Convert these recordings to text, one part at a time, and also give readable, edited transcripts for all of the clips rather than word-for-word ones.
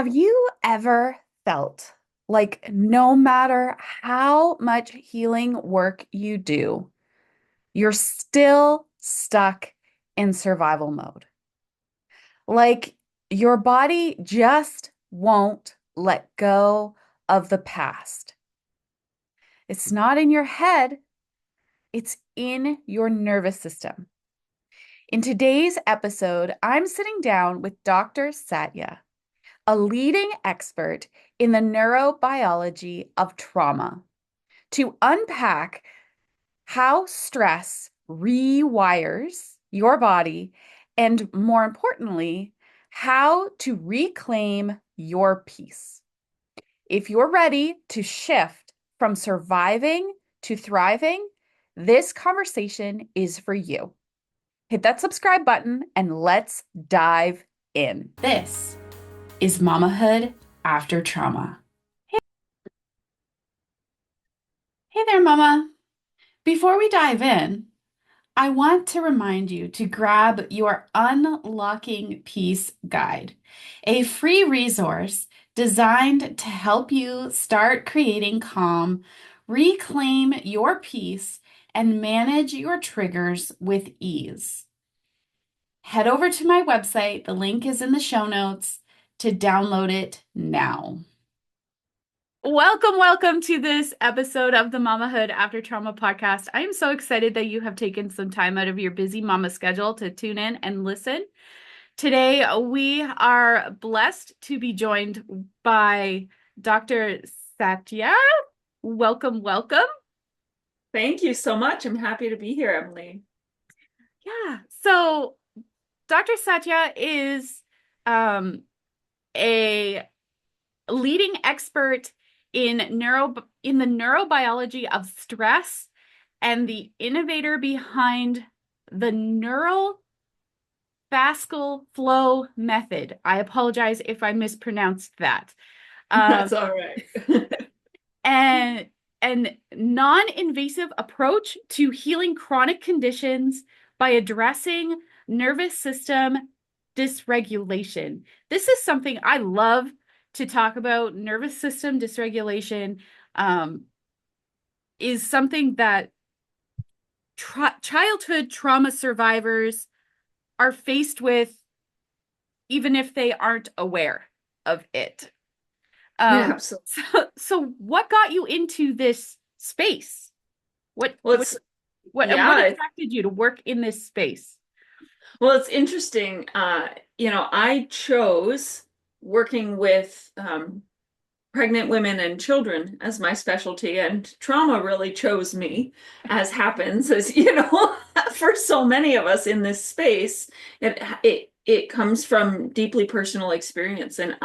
Have you ever felt like no matter how much healing work you do, you're still stuck in survival mode? Like your body just won't let go of the past. It's not in your head, it's in your nervous system. In today's episode, I'm sitting down with Dr. Satya, a leading expert in the neurobiology of trauma, to unpack how stress rewires your body and, more importantly, how to reclaim your peace. If you're ready to shift from surviving to thriving, this conversation is for you. Hit that subscribe button and let's dive in. This is Mamahood After Trauma. Hey there, Mama. Before we dive in, I want to remind you to grab your Unlocking Peace Guide, a free resource designed to help you start creating calm, reclaim your peace, and manage your triggers with ease. Head over to my website, the link is in the show notes, to download it now. Welcome to this episode of the Mamahood After Trauma podcast. I am so excited that you have taken some time out of your busy mama schedule to tune in and listen. Today, we are blessed to be joined by Dr. Satya. Welcome. Thank you so much. I'm happy to be here, Emily. Yeah, so Dr. Satya is a leading expert in the neurobiology of stress and the innovator behind the Neural Vascular Flow Method. I apologize if I mispronounced that. That's all right. and non-invasive approach to healing chronic conditions by addressing nervous system dysregulation. This is something I love to talk about. Nervous system dysregulation is something that childhood trauma survivors are faced with, even if they aren't aware of it. Yeah, absolutely. So what got you into this space? What Well, what yeah, attracted you to work in this space? well, it's interesting. I chose working with pregnant women and children as my specialty, and trauma really chose me, as happens, as for so many of us in this space. It comes from deeply personal experience, and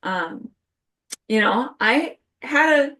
um, I had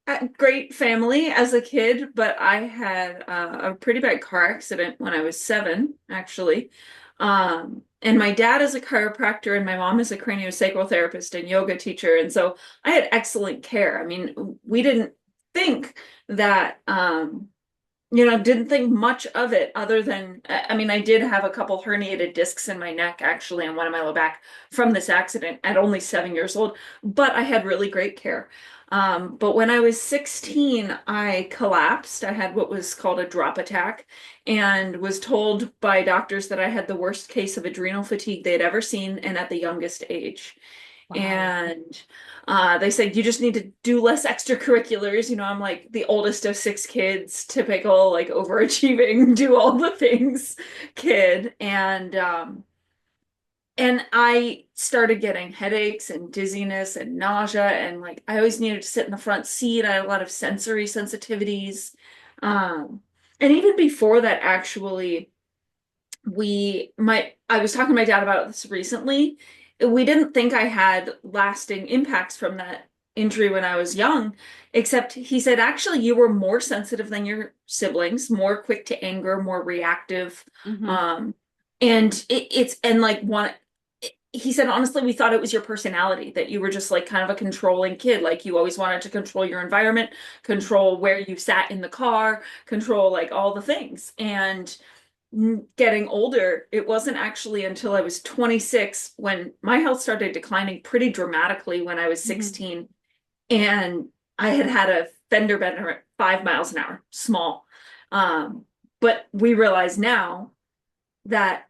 a great family as a kid, but I had a pretty bad car accident when I was 7, actually. And my dad is a chiropractor, and my mom is a craniosacral therapist and yoga teacher. And so I had excellent care. I mean, we didn't think that, didn't think much of it other than, I mean, I did have a couple herniated discs in my neck, actually, and one in my low back from this accident at only 7 years old, but I had really great care. But when I was 16, I collapsed. I had what was called a drop attack and was told by doctors that I had the worst case of adrenal fatigue they'd ever seen, and at the youngest age. Wow. And they said, you just need to do less extracurriculars. I'm like the oldest of 6 kids, typical, like overachieving, do all the things kid. And I started getting headaches and dizziness and nausea, and like I always needed to sit in the front seat. I had a lot of sensory sensitivities. And even before that, actually, I was talking to my dad about this recently. We didn't think I had lasting impacts from that injury when I was young, except he said, actually, you were more sensitive than your siblings, more quick to anger, more reactive. Mm-hmm. And like one, he said, honestly, we thought it was your personality, that you were just like kind of a controlling kid. Like you always wanted to control your environment, control where you sat in the car, control like all the things. And getting older, it wasn't actually until I was 26 when my health started declining pretty dramatically when I was Mhm. 16. And I had had a fender bender at 5 miles an hour, small. Um, but we realize now that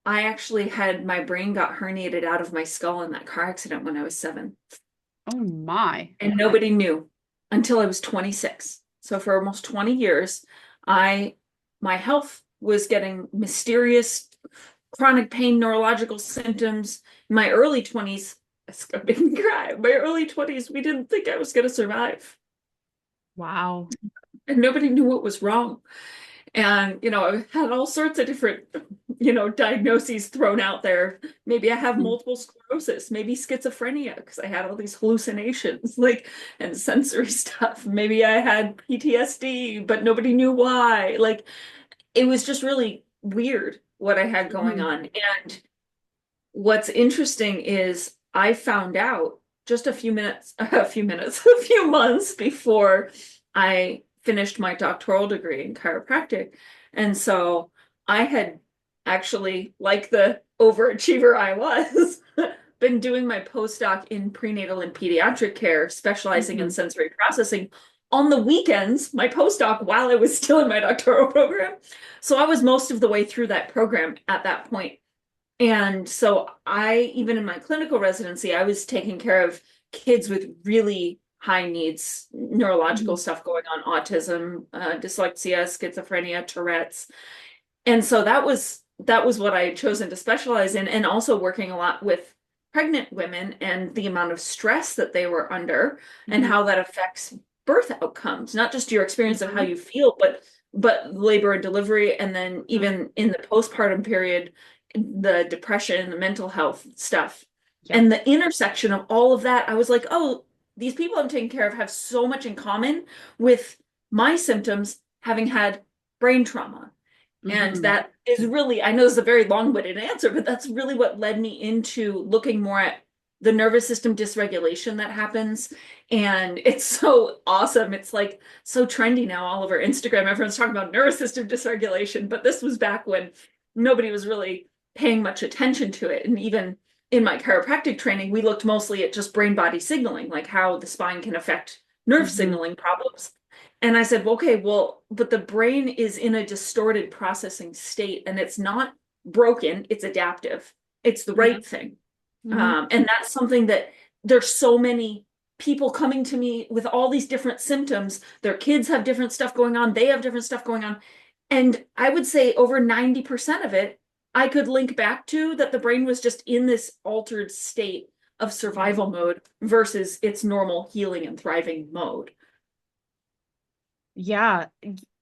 I actually had my brain got herniated out of my skull in that car accident when I was 7. Oh my. And nobody knew until I was 26. So for almost 20 years, I my health was getting mysterious chronic pain, neurological symptoms. In my early 20s, it's gonna make me cry. My early 20s, we didn't think I was gonna survive. Wow. And nobody knew what was wrong. And, I had all sorts of different, diagnoses thrown out there. Maybe I have Mhm. multiple sclerosis, maybe schizophrenia, because I had all these hallucinations, like, and sensory stuff. Maybe I had PTSD, but nobody knew why. Like, it was just really weird what I had going Mhm. on. And what's interesting is I found out just a few months before I finished my doctoral degree in chiropractic. And so I had actually, like the overachiever I was, been doing my postdoc in prenatal and pediatric care, specializing in Mhm. sensory processing on the weekends, my postdoc while I was still in my doctoral program. So I was most of the way through that program at that point. And so even in my clinical residency, I was taking care of kids with really high needs, neurological Mhm. stuff going on, autism, dyslexia, schizophrenia, Tourette's. And so that was what I had chosen to specialize in, and also working a lot with pregnant women and the amount of stress that they were under and Mhm. how that affects birth outcomes, not just your experience of how Mhm. you feel, but labor and delivery, and then Mhm. even in the postpartum period, the depression, the mental health stuff. Yep. And the intersection of all of that, I was like, oh, these people I'm taking care of have so much in common with my symptoms having had brain trauma. And Mhm. that is really, I know this is a very long-winded answer, but that's really what led me into looking more at the nervous system dysregulation that happens. And it's so awesome. It's like so trendy now all over Instagram. Everyone's talking about nervous system dysregulation, but this was back when nobody was really paying much attention to it. And even in my chiropractic training, we looked mostly at just brain body signaling, like how the spine can affect nerve Mhm. signaling problems. And I said, well, okay, well, but the brain is in a distorted processing state and it's not broken, it's adaptive. It's the Mhm. right thing. Mhm. And that's something that there's so many people coming to me with all these different symptoms. Their kids have different stuff going on, they have different stuff going on. And I would say over 90% of it, I could link back to that the brain was just in this altered state of Yeah. survival mode versus its normal healing and thriving mode. Yeah.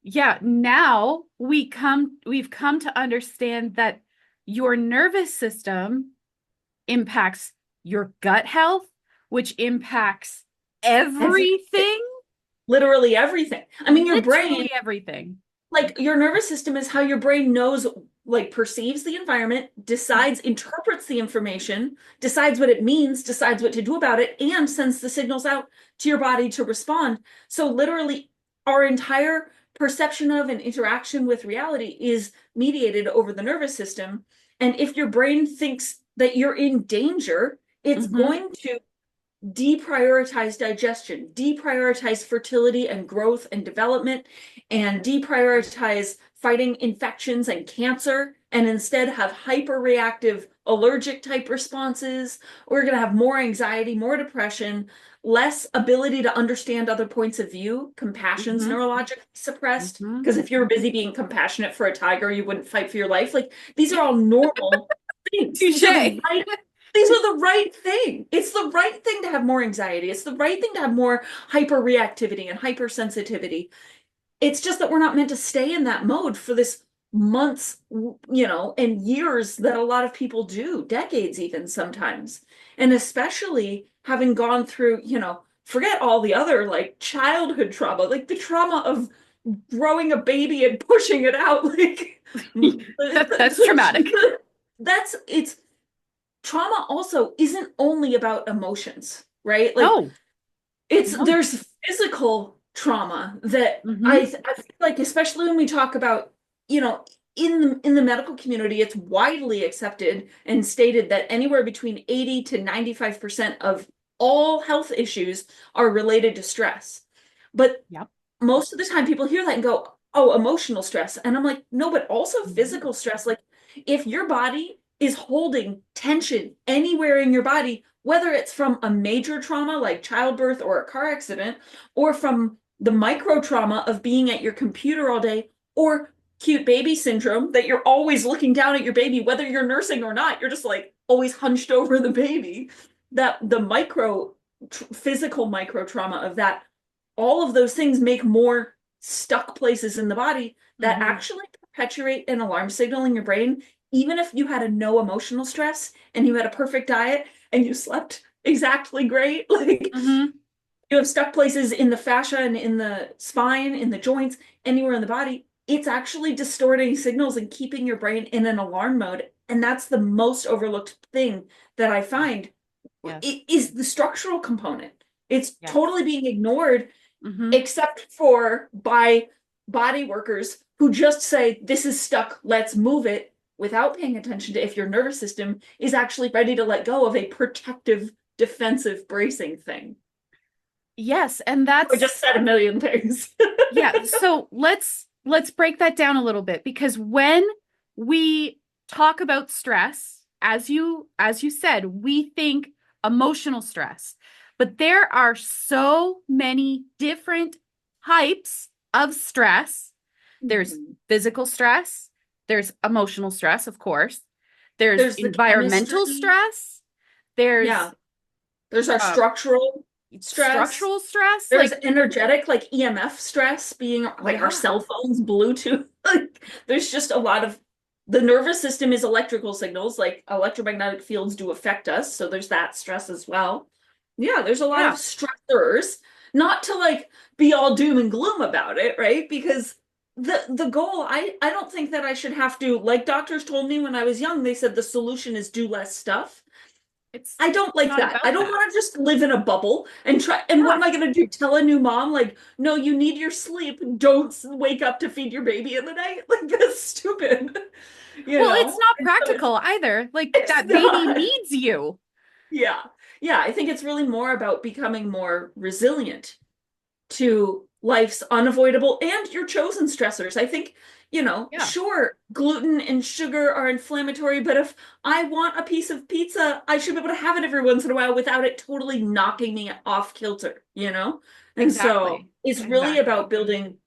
Yeah. Now we've come to understand that your nervous system impacts your gut health, which impacts Everything. everything, Literally everything. I mean, your brain, literally everything. like your nervous system is how your brain knows, like perceives the environment, decides, interprets the information, decides what it means, decides what to do about it, and sends the signals out to your body to respond. So literally our entire perception of and interaction with reality is mediated over the nervous system. And if your brain thinks that you're in danger, it's Mm-hmm. going to deprioritize digestion, deprioritize fertility and growth and development, and deprioritize fighting infections and cancer, and instead have hyperreactive allergic type responses. We're going to have more anxiety, more depression, less ability to understand other points of view. Compassion's Mm-hmm. neurologically suppressed. Mm-hmm. Because if you're busy being compassionate for a tiger, you wouldn't fight for your life. Like these are all normal things. Touche. These are the right thing. It's the right thing to have more anxiety. It's the right thing to have more hyperreactivity and hypersensitivity. It's just that we're not meant to stay in that mode for this months, and years that a lot of people do, decades even sometimes. And especially having gone through, forget all the other like childhood trauma, like the trauma of growing a baby and pushing it out, like That's traumatic. it's trauma also isn't only about emotions, right? Like No, no. there's physical trauma that I Mm-hmm. feel like, especially when we talk about, in the medical community, it's widely accepted and stated that anywhere between 80 to 95% of all health issues are related to stress. But Yep. most of the time people hear that and go, oh, emotional stress. And I'm like, no, but also Mhm. physical stress. Like if your body is holding tension anywhere in your body, whether it's from a major trauma like childbirth or a car accident, or from the micro trauma of being at your computer all day, or cute baby syndrome that you're always looking down at your baby, whether you're nursing or not, you're just like always hunched over the baby. That the physical micro trauma of that, all of those things make more stuck places in the body that Mhm. actually perpetuate an alarm signal in your brain. Even if you had a no emotional stress and you had a perfect diet and you slept exactly great, like Mhm. you have stuck places in the fascia and in the spine, in the joints, anywhere in the body, it's actually distorting signals and keeping your brain in an alarm mode. And that's the most overlooked thing that I Yeah. find Yes. is the structural component. It's Yes. totally being ignored, Mhm. except for by body workers who just say, this is stuck, let's move it, without paying attention to if your nervous system is actually ready to let go of a protective, defensive bracing thing. Yes, and I just said a million things. yeah, so let's break that down a little bit because when we talk about stress, as you said, we think emotional stress. But there are so many different types of stress. There's Mhm. physical stress, there's emotional stress, of course. There's There's the environmental chemistry. stress, there's Yeah. There's our um, structural stress. structural stress, There's like energetic, like EMF stress, being like our yeah, cell phones, Bluetooth. Like there's just a lot of the nervous system is electrical signals, like electromagnetic fields do affect us. So there's that stress as well. Yeah, there's a lot of yeah. stressors, not to like be all doom and gloom about it, right? Because the goal, I don't think that I should have to, like doctors told me when I was young, they said the solution is do less stuff. It's I don't like not that. I about don't that. want to just live in a bubble and try. And what Yeah. am I going to do? Tell a new mom, like, no, you need your sleep. Don't wake up to feed your baby in the night. Like, that's stupid, you Well, it's know? not And so practical either. Like it's that baby not. needs you. Yeah. Yeah. I think it's really more about becoming more resilient to life's unavoidable and your chosen stressors. I think, Yeah, sure, gluten and sugar are inflammatory, but if I want a piece of pizza, I should be able to have it every once in a while without it totally knocking me off kilter, you know? And so exactly. it's really Exactly. about building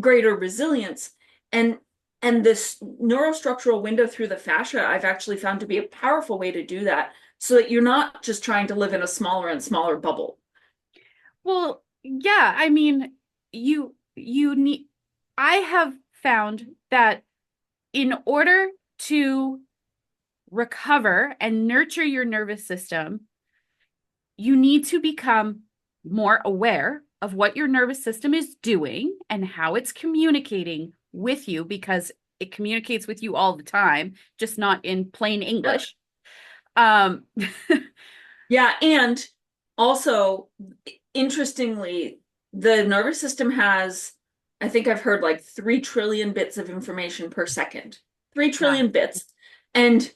greater resilience. And this neurostructural window through the fascia, I've actually found to be a powerful way to do that so that you're not just trying to live in a smaller and smaller bubble. Well, yeah, I mean, you need I have found that in order to recover and nurture your nervous system, you need to become more aware of what your nervous system is doing and how it's communicating with you because it communicates with you all the time, just not in plain Yep. English. Um, Yeah, and also interestingly, the nervous system has, I think I've heard like 3 trillion bits of information per second. 3 yeah. trillion bits. And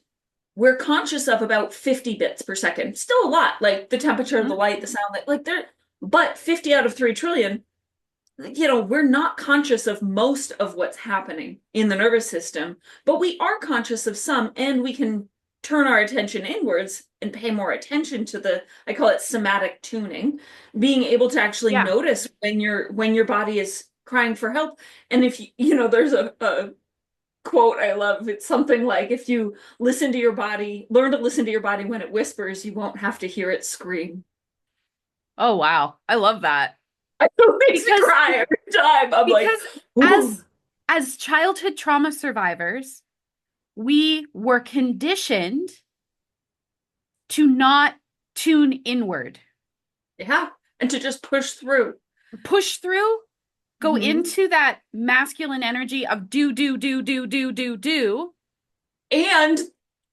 we're conscious of about 50 bits per second. Still a lot, like the temperature, the Mhm. light, the sound, like there, but 50 out of 3 trillion, we're not conscious of most of what's happening in the nervous system, but we are conscious of some, and we can turn our attention inwards and pay more attention to I call it somatic tuning, being able to actually Yeah. notice when your body is crying for help. And if there's a quote I love, it's something like, if you learn to listen to your body when it whispers, you won't have to hear it scream. Oh, wow. I love that. It makes me Because cry every time. I'm like, because ooh. as childhood trauma survivors, we were conditioned to not tune inward, Yeah. And to just push through. push through, go Mhm. into that masculine energy of do, do, do, do, do, do, do, And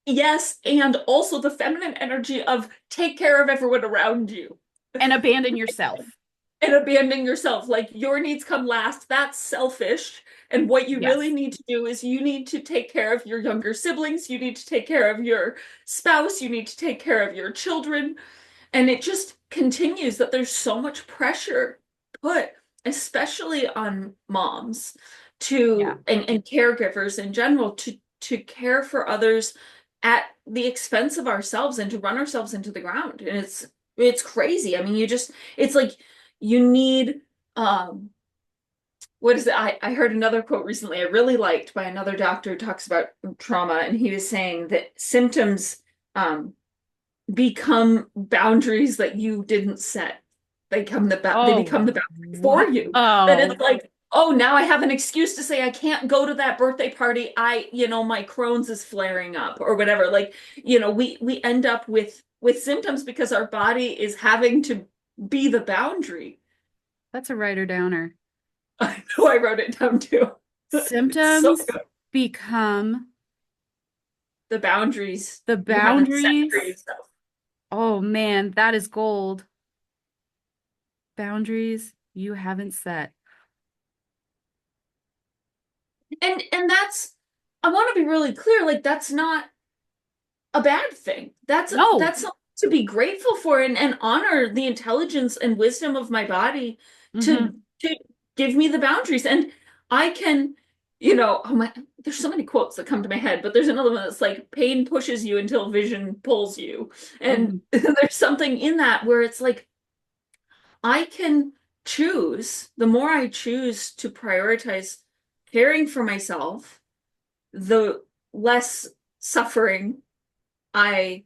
yes, and also the feminine energy of take care of everyone around you and abandon yourself. and abandoning yourself. Like your needs come last. That's selfish. And what you really Yes. need to do is you need to take care of your younger siblings, you need to take care of your spouse, you need to take care of your children. And it just continues that there's so much pressure put, especially on moms Yeah. and caregivers in general to care for others at the expense of ourselves and to run ourselves into the ground. And it's crazy. I mean, it's like you need what is it? I heard another quote recently I really liked by another doctor who talks about trauma, and he was saying that symptoms um become boundaries that you didn't set. They Oh, become the boundary for you. That wow. it's like, oh, now I have an excuse to say I can't go to that birthday party. My Crohn's is flaring up or whatever. Like, we end up with symptoms because our body is having to be the boundary. That's a writer downer. I know I wrote it down too. It's so Symptoms good. become The boundaries the you haven't set for boundaries. yourself. Oh man, that is gold. Boundaries you haven't set. And I want to be really clear, like that's not a bad thing. No. That's something to be grateful for and honor the intelligence and wisdom of my body Hmm. to give me the boundaries. And I can, oh my, there's so many quotes that come to my head, but there's another one that's like pain pushes you until vision pulls you. And Hmm. there's something in that where it's like I can choose, the more I choose to prioritize caring for myself, the less suffering I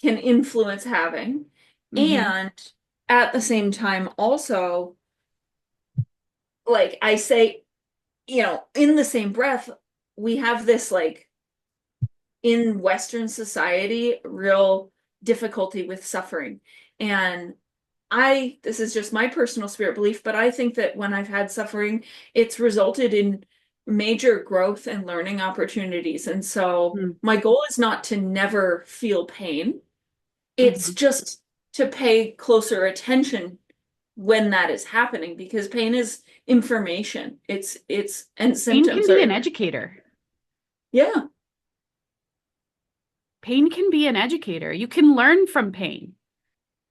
can influence having. Hmm. And at the same time, also, like I say, in the same breath, we have this, like, in Western society, real difficulty with suffering. And this is just my personal spirit belief, but I think that when I've had suffering, it's resulted in major growth and learning opportunities. And so my goal is not to never feel pain. It's Hmm. just to pay closer attention when that is happening because pain is information. And Pain can symptoms be are, an educator. yeah, Pain can be an educator. You can learn from pain.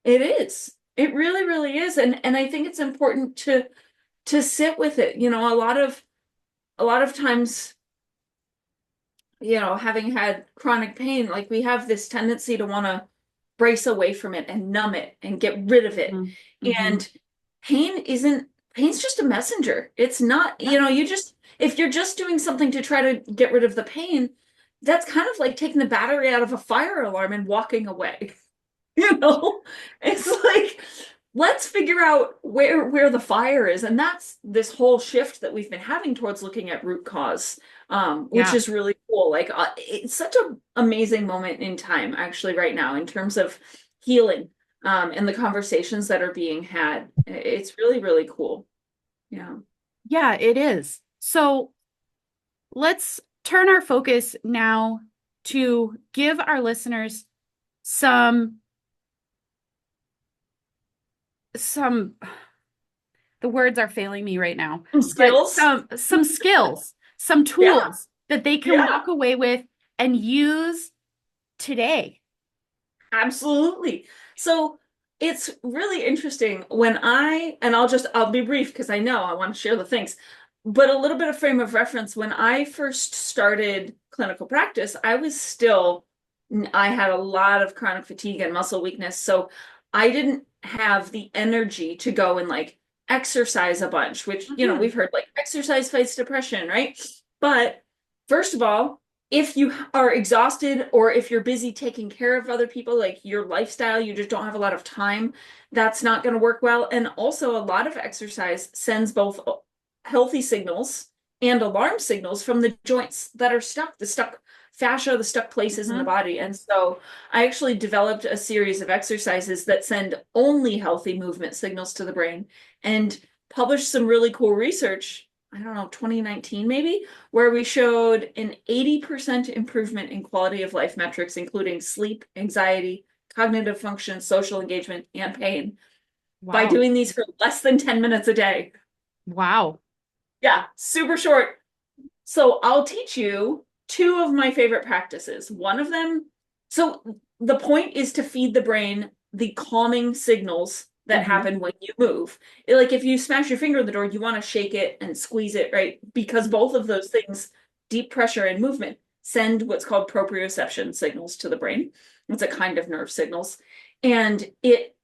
it is. It really, really is. And I think it's important to sit with it. A lot of times, having had chronic pain, like we have this tendency to want to brace away from it and numb it and get rid of it. Hmm. And pain's just a messenger. It's not, Yeah. if you're just doing something to try to get rid of the pain, that's kind of like taking the battery out of a fire alarm and walking away. You know, it's like let's figure out where the fire is, and that's this whole shift that we've been having towards looking at root cause, which Yeah. is really cool. Like it's such an amazing moment in time, actually, right now in terms of healing, and the conversations that are being had. It's really, really cool. Yeah. Yeah, it is. So let's turn our focus now to give our listeners some some the words are failing me right now, Some but skills. some skills, some Yeah. tools that they can Yeah. walk away with and use today. Absolutely. So it's really interesting and I'll be brief because I know I want to share the things, but a little bit of frame of reference. When I first started clinical practice, I had a lot of chronic fatigue and muscle weakness. So I didn't have the energy to go and like exercise a bunch, which, Hmm. we've heard like exercise fights depression, right? But first of all, if you are exhausted or if you're busy taking care of other people, like your lifestyle, you just don't have a lot of time, that's not going to work well. And also, a lot of exercise sends both healthy signals and alarm signals from the joints that are stuck, the stuck fascia, the stuck places in the Hmm. body. And so I actually developed a series of exercises that send only healthy movement signals to the brain and published some really cool research. I don't know, 2019 maybe, where we showed an 80% improvement in quality of life metrics, including sleep, anxiety, cognitive function, social engagement, and pain by Wow. doing these for less than 10 minutes a day. Wow. Yeah, super short. So I'll teach you two of my favorite practices. One of them, so the point is to feed the brain the calming signals that Hmm. happen when you move. Like if you smash your finger in the door, you want to shake it and squeeze it, right? Because both of those things, deep pressure and movement, send what's called proprioception signals to the brain. It's a kind of nerve signals. And it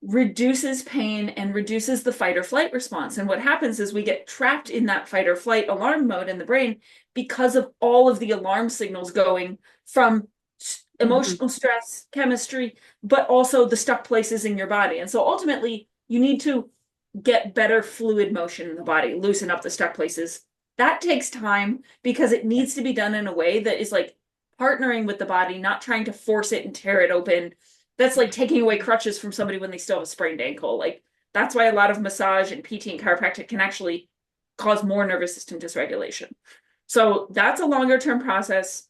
reduces pain and reduces the fight or flight response. And what happens is we get trapped in that fight or flight alarm mode in the brain because of all of the alarm signals going from Hmm. emotional stress, chemistry, but also the stuck places in your body. And so ultimately, you need to get better fluid motion in the body, loosen up the stuck places. That takes time because it needs to be done in a way that is like partnering with the body, not trying to force it and tear it open. That's like taking away crutches from somebody when they still have a sprained ankle. Like that's why a lot of massage and PT and chiropractic can actually cause more nervous system dysregulation. So that's a longer term process.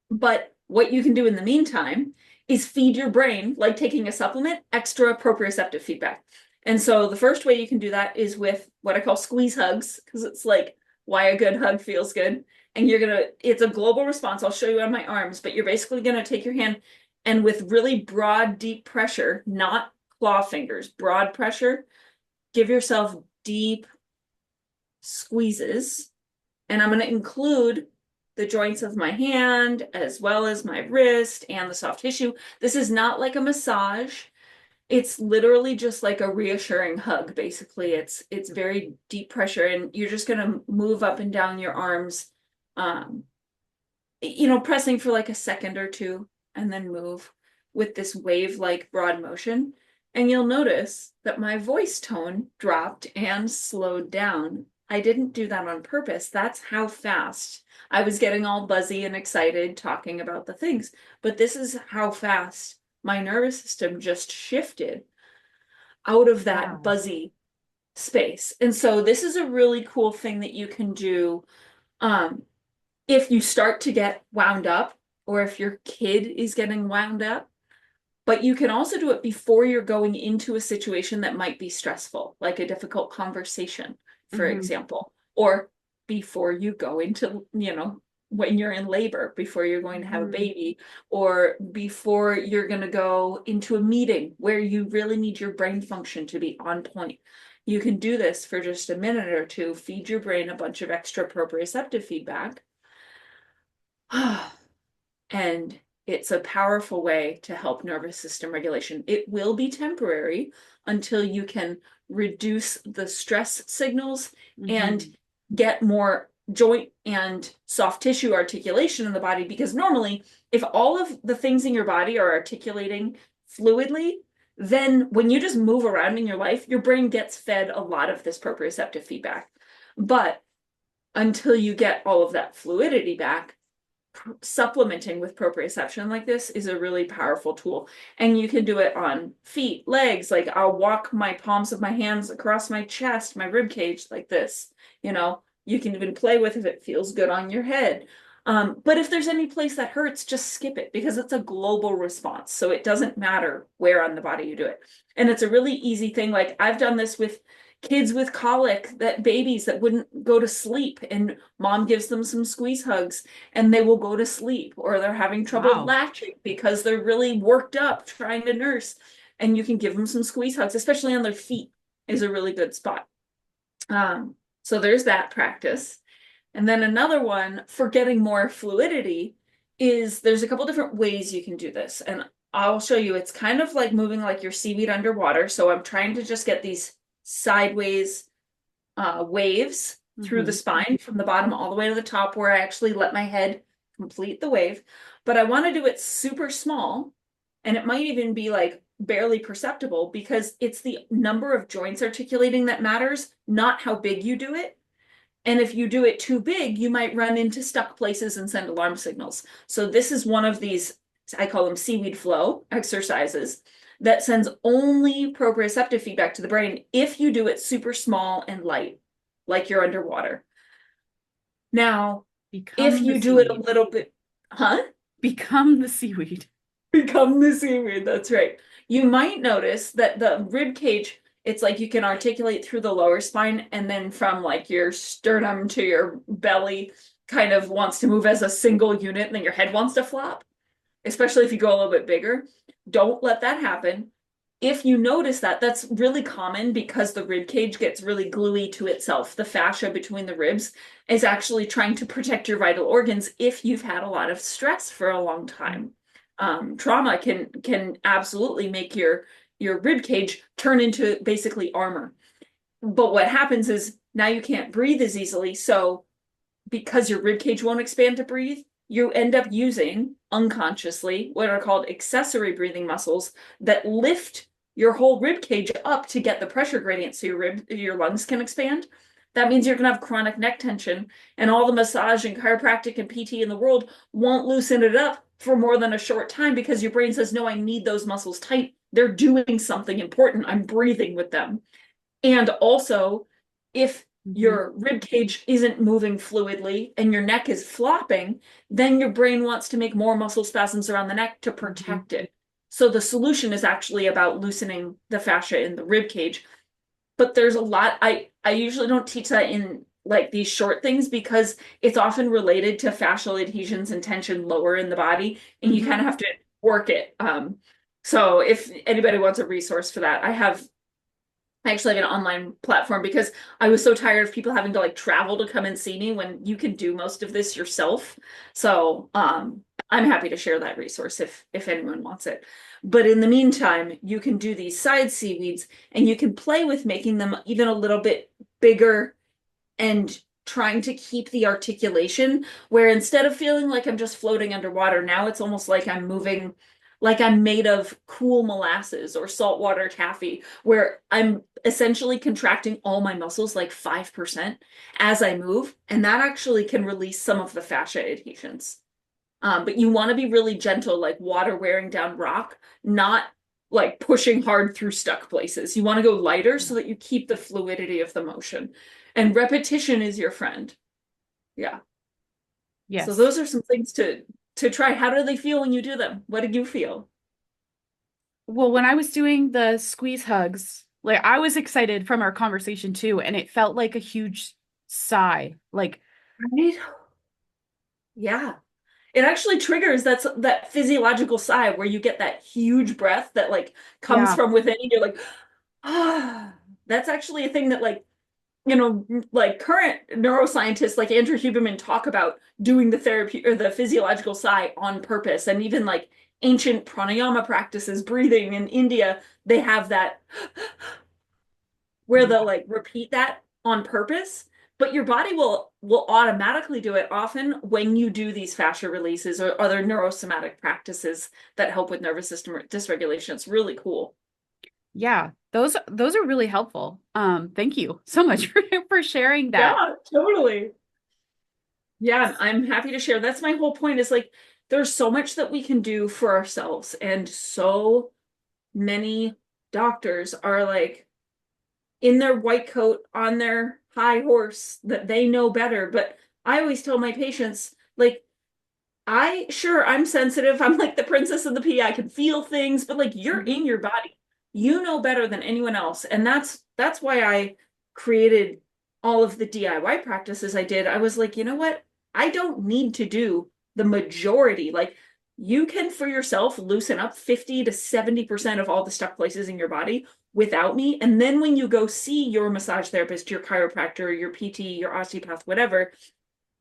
But what you can do in the meantime is feed your brain, like taking a supplement, extra proprioceptive feedback. And so the first way you can do that is with what I call squeeze hugs, because it's like why a good hug feels good. And it's a global response. I'll show you on my arms, but you're basically gonna take your hand and with really broad, deep pressure, not claw fingers, broad pressure, give yourself deep squeezes. And I'm going to include the joints of my hand as well as my wrist and the soft tissue. This is not like a massage. It's literally just like a reassuring hug, basically. It's very deep pressure and you're just going to move up and down your arms, um, pressing for like a second or two and then move with this wave-like broad motion. And you'll notice that my voice tone dropped and slowed down. I didn't do that on purpose. That's how fast I was getting all buzzy and excited talking about the things. But this is how fast my nervous system just shifted out of that Wow. buzzy space. And so this is a really cool thing that you can do. Um, if you start to get wound up or if your kid is getting wound up, but you can also do it before you're going into a situation that might be stressful, like a difficult conversation, for Hmm. example, or before you go into, when you're in labor, before you're going to have a Hmm. baby, or before you're going to go into a meeting where you really need your brain function to be on point. You can do this for just a minute or two, feed your brain a bunch of extra proprioceptive feedback. And it's a powerful way to help nervous system regulation. It will be temporary until you can reduce the stress signals and Hmm. get more joint and soft tissue articulation in the body. Because normally, if all of the things in your body are articulating fluidly, then when you just move around in your life, your brain gets fed a lot of this proprioceptive feedback. But until you get all of that fluidity back, supplementing with proprioception like this is a really powerful tool. And you can do it on feet, legs. Like I'll walk my palms of my hands across my chest, my rib cage like this. You can even play with if it feels good on your head. But if there's any place that hurts, just skip it because it's a global response. So it doesn't matter where on the body you do it. And it's a really easy thing. Like I've done this with kids with colic, that babies that wouldn't go to sleep, and mom gives them some squeeze hugs and they will go to sleep, or they're having trouble Wow. latching because they're really worked up trying to nurse. And you can give them some squeeze hugs, especially on their feet is a really good spot. Um, so there's that practice. And then another one for getting more fluidity is there's a couple different ways you can do this. And I'll show you. It's kind of like moving like your seaweed underwater. So I'm trying to just get these sideways waves through the Hmm. spine from the bottom all the way to the top where I actually let my head complete the wave. But I want to do it super small, and it might even be like barely perceptible because it's the number of joints articulating that matters, not how big you do it. And if you do it too big, you might run into stuck places and send alarm signals. So this is one of these, I call them seaweed flow exercises that sends only proprioceptive feedback to the brain if you do it super small and light, like you're underwater. Now, if Become the you do it a seaweed. little bit, huh? Become the seaweed. Become the seaweed. That's right. You might notice that the rib cage It's like you can articulate through the lower spine, and then from like your sternum to your belly kind of wants to move as a single unit, and then your head wants to flop, especially if you go a little bit bigger. Don't let that happen. If you notice that, that's really common because the rib cage gets really gluey to itself. The fascia between the ribs is actually trying to protect your vital organs if you've had a lot of stress for a long time. Trauma can absolutely make your rib cage turn into basically armor. But what happens is now you can't breathe as easily. So because your rib cage won't expand to breathe, you end up using unconsciously what are called accessory breathing muscles that lift your whole rib cage up to get the pressure gradient so your lungs can expand. That means you're going to have chronic neck tension, and all the massage and chiropractic and PT in the world won't loosen it up for more than a short time because your brain says, no, I need those muscles tight. They're doing something important. I'm breathing with them. And also, if Mhm. your rib cage isn't moving fluidly and your neck is flopping, then your brain wants to make more muscle spasms around the neck to Mhm. protect it. So the solution is actually about loosening the fascia in the rib cage. But there's a lot I usually don't teach that in like these short things because it's often related to fascial adhesions and tension lower in the body, and you kind Mhm. of have to work it. So if anybody wants a resource for that, I actually have an online platform because I was so tired of people having to like travel to come and see me when you can do most of this yourself. So, I'm happy to share that resource if anyone wants it. But in the meantime, you can do these side seaweeds and you can play with making them even a little bit bigger and trying to keep the articulation where instead of feeling like I'm just floating underwater, now it's almost like I'm moving like I'm made of cool molasses or saltwater taffy, where I'm essentially contracting all my muscles like 5% as I move. And that actually can release some of the fascia adhesions. But you want to be really gentle, like water wearing down rock, not like pushing hard through stuck places. You want to go lighter so that you keep the fluidity of the motion. And repetition is your friend. Yeah. So Yes. those are some things to try. How do they feel when you do them? What did you feel? Well, when I was doing the squeeze hugs, like I was excited from our conversation too, and it felt like a huge sigh. Like, Right? Yeah. It actually triggers that physiological sigh where you get that huge breath that like comes yeah. from within and you're like, ah. That's actually a thing that like like current neuroscientists like Andrew Huberman talk about doing the therapy or the physiological sigh on purpose. And even like ancient pranayama practices, breathing in India, they have that where they'll Yeah. like repeat that on purpose. But your body will automatically do it often when you do these fascia releases or other neurosomatic practices that help with nervous system dysregulation. It's really cool. Yeah. Those are really helpful. Thank you so much for sharing that. Yeah, totally. Yeah, I'm happy to share. That's my whole point is like there's so much that we can do for ourselves, and so many doctors are like in their white coat on their high horse that they know better. But I always tell my patients, like, I'm sensitive. I'm like the princess and the pea. I can feel things, but like you're in Mhm. your body. You know better than anyone else. And that's why I created all of the DIY practices I did. I was like, you know what? I don't need to do the majority. Like you can for yourself loosen up 50 to 70% of all the stuck places in your body without me. And then when you go see your massage therapist, your chiropractor, your PT, your osteopath, whatever,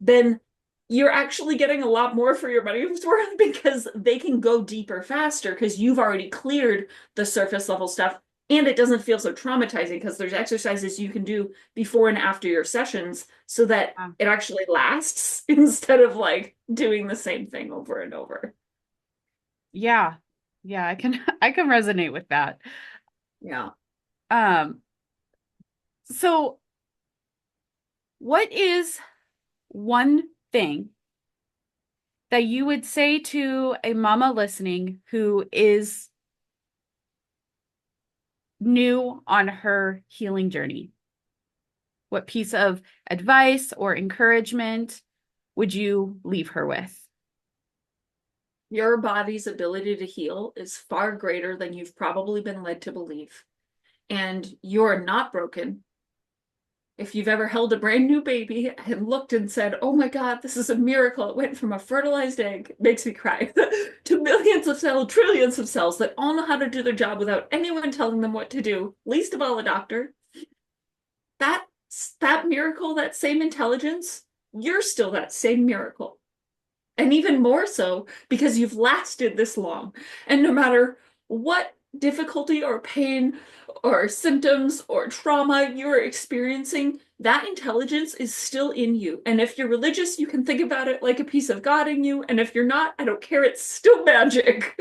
then you're actually getting a lot more for your money's worth because they can go deeper faster because you've already cleared the surface level stuff and it doesn't feel so traumatizing because there's exercises you can do before and after your sessions so that Yeah. it actually lasts instead of like doing the same thing over and over. Yeah. Yeah, I can I can resonate with that. Yeah. Um, so what is one thing that you would say to a mama listening who is new on her healing journey? What piece of advice or encouragement would you leave her with? Your body's ability to heal is far greater than you've probably been led to believe. and you're not broken. If you've ever held a brand new baby and looked and said, "Oh my God, this is a miracle. It went from a fertilized egg," it makes me cry, to millions of cells, trillions of cells that all know how to do their job without anyone telling them what to do, least of all a doctor. That that miracle, that same intelligence, you're still that same miracle. And even more so because you've lasted this long. And no matter what difficulty or pain or symptoms or trauma you're experiencing, that intelligence is still in you. And if you're religious, you can think about it like a piece of God in you. And if you're not, I don't care, it's still magic.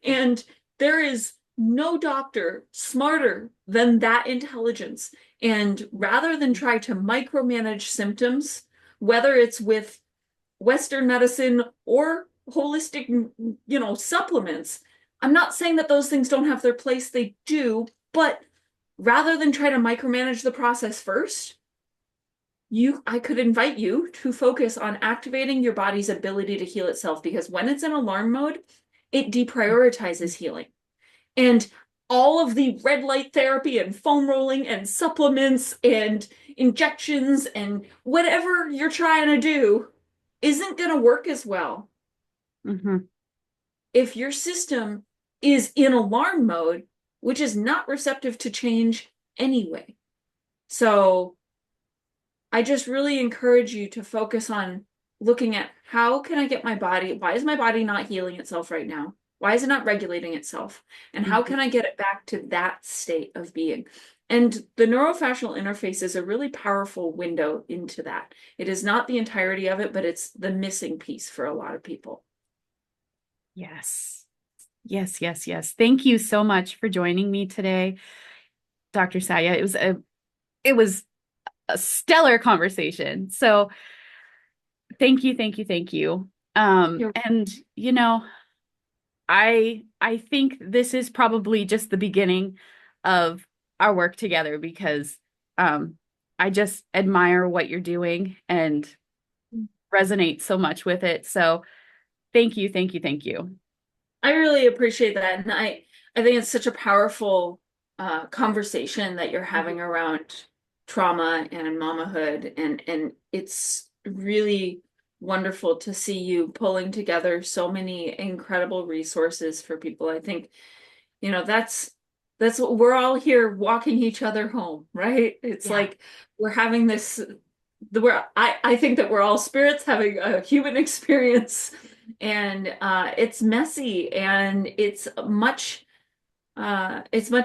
And there is no doctor smarter than that intelligence. And rather than try to micromanage symptoms, whether it's with Western medicine or holistic, supplements. I'm not saying that those things don't have their place, they do, but rather than try to micromanage the process first, I could invite you to focus on activating your body's ability to heal itself, because when it's in alarm mode, it deprioritizes healing. And all of the red light therapy and foam rolling and supplements and injections and whatever you're trying to do isn't going to work as well Mm-hmm. if your system is in alarm mode, which is not receptive to change anyway. So I just really encourage you to focus on looking at, how can I get my body, why is my body not healing itself right now? Why is it not regulating itself? And how can I get it back to that state of being? And the neurofascial interface is a really powerful window into that. It is not the entirety of it, but it's the missing piece for a lot of people. Yes. Yes, yes, yes. Thank you so much for joining me today, Dr. Satya. It was a stellar conversation. So thank you, thank you, thank you. You're And I think this is probably just the beginning of our work together, because I just admire what you're doing and resonate so much with it. So thank you, thank you, thank you. I really appreciate that. And I think it's such a powerful conversation that you're having around trauma and mamahood. And it's really wonderful to see you pulling together so many incredible resources for people. I think, that's what we're all here walking each other home, right? It's Yeah. like we're having this, I think that we're all spirits having a human experience, and it's messy, and it's much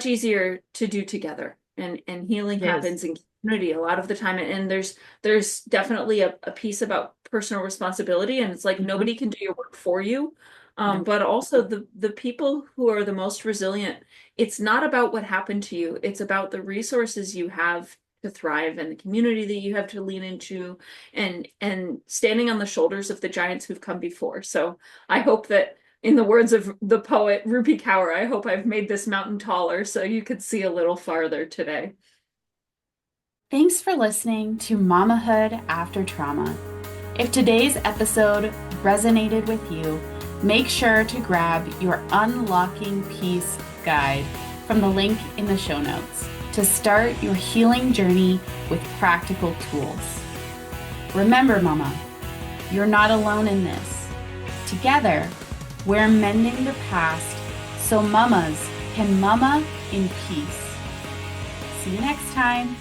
easier to do together, and healing It is. happens in community a lot of the time. And there's definitely a piece about personal responsibility, and it's like Mhm. nobody can do your work for you. No. But also the people who are the most resilient, it's not about what happened to you, it's about the resources you have to thrive, and the community that you have to lean into, and standing on the shoulders of the giants who've come before. So I hope that, in the words of the poet Rupi Kaur, I hope I've made this mountain taller so you could see a little farther today. Thanks for listening to Mamahood After Trauma. If today's episode resonated with you, make sure to grab your Unlocking Peace guide from the link in the show notes to start your healing journey with practical tools. Remember, Mama, you're not alone in this. Together, we're mending the past so mamas can mama in peace. See you next time.